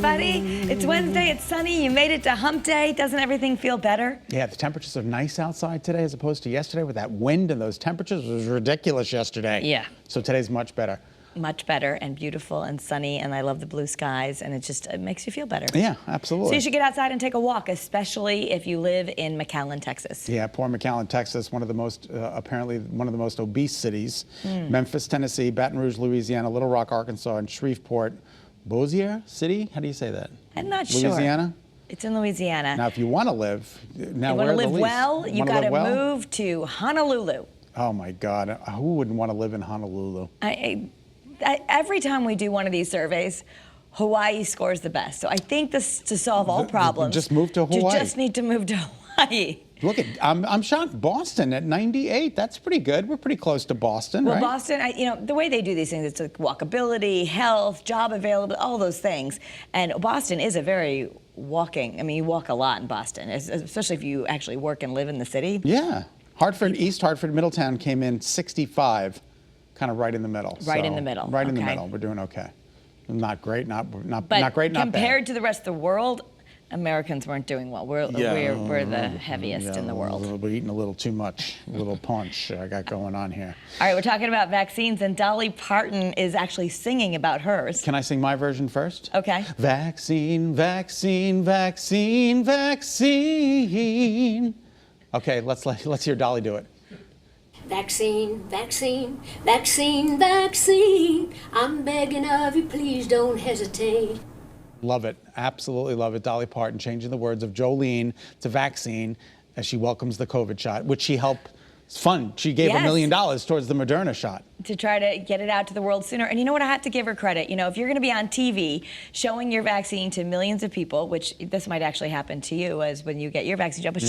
everybody. It's Wednesday, it's sunny, you made it to hump day. Doesn't everything feel better? Yeah, the temperatures are nice outside today as opposed to yesterday with that wind and those temperatures. It was ridiculous yesterday. Yeah. So today's much better. Much better and beautiful and sunny, and I love the blue skies, and it makes you feel better. Yeah, absolutely. So you should get outside and take a walk, especially if you live in McAllen, Texas. Yeah, poor McAllen, Texas, one of the most, apparently one of the most obese cities. Memphis, Tennessee, Baton Rouge, Louisiana, Little Rock, Arkansas, and Shreveport, Bossier City? How do you say that? I'm not sure. Louisiana? It's in Louisiana. Now, if you want to live, now you where want to are the live least? well, you got to move to Honolulu. Oh my God, who wouldn't want to live in Honolulu? Every time we do one of these surveys, Hawaii scores the best. So I think this to solve all problems. Just move to Hawaii. You just need to move to Hawaii. Look at, I'm shocked. Boston at 98. That's pretty good. We're pretty close to Boston, well, right? Well, Boston, the way they do these things, it's like walkability, health, job availability, all those things. And Boston is a very you walk a lot in Boston, especially if you actually work and live in the city. Yeah. Hartford, East Hartford, Middletown came in 65, kind of right in the middle. Right in the middle. Right in the middle. We're doing okay. Not great, not great, not but bad. Compared to the rest of the world, Americans weren't doing well. We're the heaviest in the world. We're eating a little too much, a little punch I got going on here. All right, we're talking about vaccines, and Dolly Parton is actually singing about hers. Can I sing my version first? Okay. Vaccine, vaccine, vaccine, vaccine. Okay, let's hear Dolly do it. Vaccine, vaccine, vaccine, vaccine. I'm begging of you, please don't hesitate. Love it. Absolutely love it. Dolly Parton changing the words of Jolene to vaccine as she welcomes the COVID shot, which she helped fund. She gave $1 million towards the Moderna shot. To try to get it out to the world sooner. And you know what? I have to give her credit. If you're going to be on TV showing your vaccine to millions of people, which this might actually happen to you as when you get your vaccine shot, but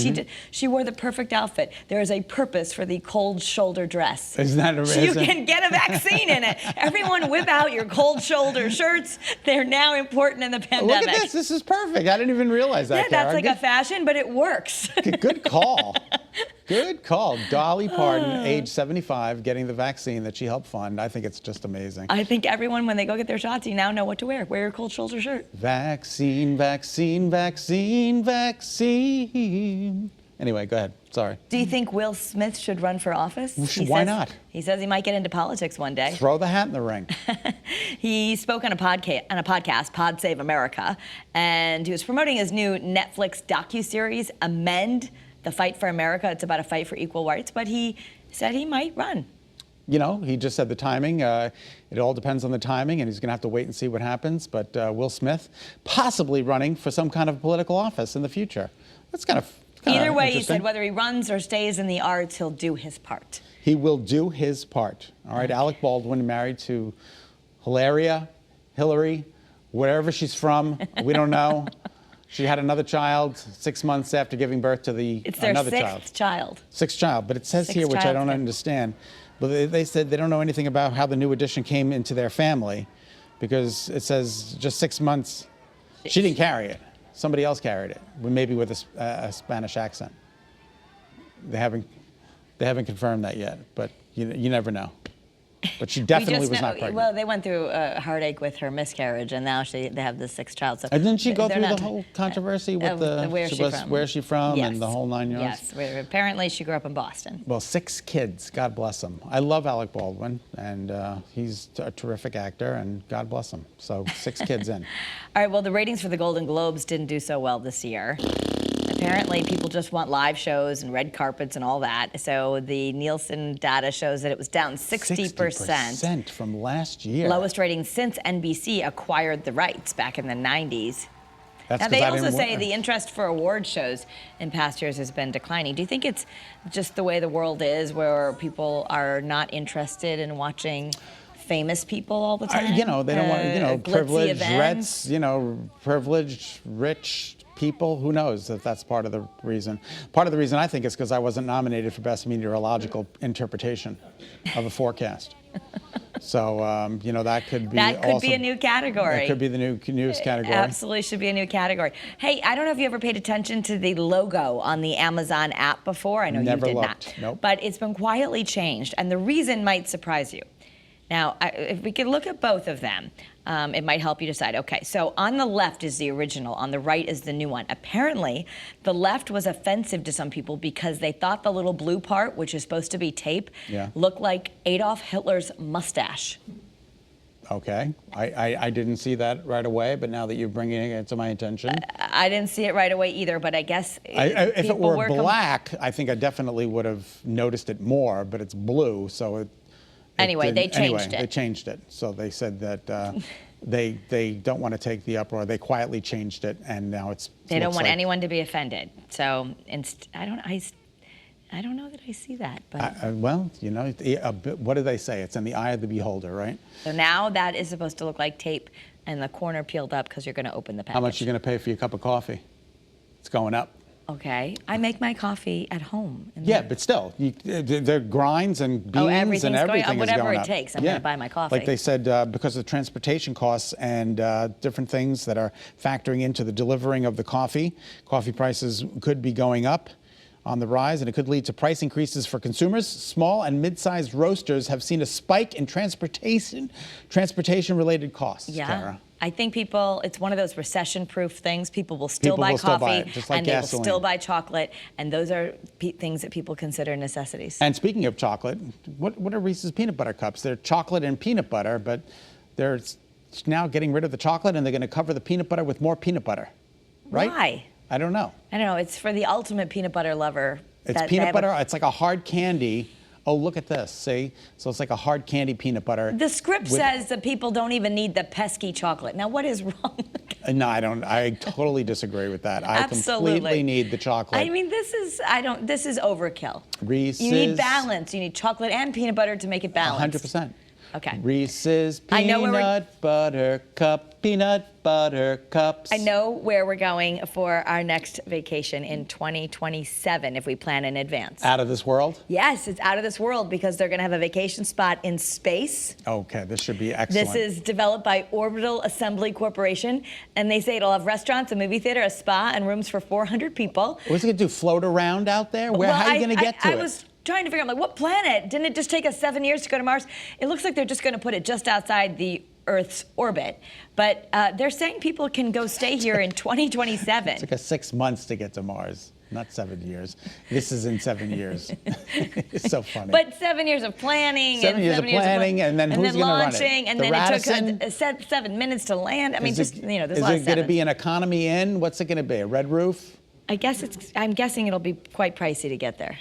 she wore the perfect outfit. There is a purpose for the cold shoulder dress. Isn't that amazing? You can get a vaccine in it. Everyone whip out your cold shoulder shirts. They're now important in the pandemic. Look at this. This is perfect. I didn't even realize that, Yeah, that's like a fashion, but it works. Good call. Good call. Dolly Parton, age 75, getting the vaccine that she helped fund. I think it's just amazing. I think everyone, when they go get their shots, you now know what to wear. Wear your cold shoulder shirt. Vaccine, vaccine, vaccine, vaccine. Anyway, go ahead. Sorry. Do you think Will Smith should run for office? Why not? He says he might get into politics one day. Throw the hat in the ring. He spoke on a podcast, Pod Save America, and he was promoting his new Netflix docuseries, Amend, The Fight for America. It's about a fight for equal rights, but he said he might run. He just said the timing. It all depends on the timing, and he's going to have to wait and see what happens. But Will Smith possibly running for some kind of political office in the future. That's kind of Either way, he said whether he runs or stays in the arts, he'll do his part. He will do his part. All right, Alec Baldwin married to Hillary, wherever she's from, we don't know. She had another child 6 months after giving birth to another child. Sixth child. Sixth child, but it says here, which I don't understand, but they said they don't know anything about how the new addition came into their family because it says just 6 months. She didn't carry it. Somebody else carried it, maybe with a Spanish accent. They haven't confirmed that yet, but you never know. But she definitely was not pregnant. Well, they went through a heartache with her miscarriage, and now they have the sixth child. So and didn't she go through the whole controversy with where's she from yes. and the whole 9 yards? Yes, apparently she grew up in Boston. Well, 6 kids, God bless him. I love Alec Baldwin, and he's a terrific actor, and God bless him. So 6 kids in. All right, well, the ratings for the Golden Globes didn't do so well this year. Apparently, people just want live shows and red carpets and all that. So the Nielsen data shows that it was down 60%. 60% from last year. Lowest rating since NBC acquired the rights back in the 90s. That's now, they also say the interest for award shows in past years has been declining. Do you think it's just the way the world is, where people are not interested in watching famous people all the time? They don't want, privileged, privileged, rich people. Who knows if that's part of the reason. Part of the reason I think is because I wasn't nominated for Best Meteorological Interpretation of a Forecast. So, that could be That could be a new category. That could be the new news category. Absolutely should be a new category. Hey, I don't know if you ever paid attention to the logo on the Amazon app before. I know you did not. Nope. But it's been quietly changed, and the reason might surprise you. Now, if we could look at both of them, It might help you decide. Okay, so on the left is the original, on the right is the new one. Apparently, the left was offensive to some people because they thought the little blue part, which is supposed to be tape, looked like Adolf Hitler's mustache. Okay, I didn't see that right away, but now that you're bringing it to my attention. I didn't see it right away either, but I guess if it were black, I think I definitely would have noticed it more, but it's blue, so Anyway, they changed it. They changed it. So they said that they don't want to take the uproar. They quietly changed it, and now it's. They don't want anyone to be offended. So I don't know that I see that, but well, you know, what do they say? It's in the eye of the beholder, right? So now that is supposed to look like tape, and the corner peeled up because you're going to open the package. How much are you going to pay for your cup of coffee? It's going up. Okay, I make my coffee at home. Yeah, but still, the grinds and beans and everything is going up. Whatever it takes, I'm going to buy my coffee. Like they said, because of transportation costs and different things that are factoring into the delivering of the coffee prices could be going up on the rise, and it could lead to price increases for consumers. Small and mid-sized roasters have seen a spike in transportation-related costs, Kara. I think it's one of those recession-proof things. People will still buy coffee, just like and gasoline. They will still buy chocolate, and those are things that people consider necessities. And speaking of chocolate, what are Reese's peanut butter cups? They're chocolate and peanut butter, but they're now getting rid of the chocolate, and they're going to cover the peanut butter with more peanut butter, right? Why? I don't know. I don't know. It's for the ultimate peanut butter lover. It's peanut butter. It's like a hard candy. Oh, look at this. See? So it's like a hard candy peanut butter. The script says that people don't even need the pesky chocolate. Now, what is wrong? No, I don't. I totally disagree with that. Absolutely. I completely need the chocolate. I mean, this is overkill. Reese's. You need balance. You need chocolate and peanut butter to make it balanced. 100%. Okay. Reese's peanut butter cup, peanut butter cups. I know where we're going for our next vacation in 2027 if we plan in advance. Out of this world? Yes, it's out of this world because they're going to have a vacation spot in space. Okay, this should be excellent. This is developed by Orbital Assembly Corporation, and they say it'll have restaurants, a movie theater, a spa, and rooms for 400 people. What's it going to do, float around out there? How are you going to get to it? I was trying to figure out, like, what planet? Didn't it just take us 7 years to go to Mars? It looks like they're just going to put it just outside the Earth's orbit. But they're saying people can go stay here in 2027. It took us 6 months to get to Mars, not 7 years. This is in 7 years. It's so funny. But 7 years of planning. 7 years of planning, and then who's going to run it? Launching, and then it took 7 minutes to land. I mean, there's a lot of sevens. Is it going to be an economy inn? What's it going to be, a red roof? I'm guessing it'll be quite pricey to get there.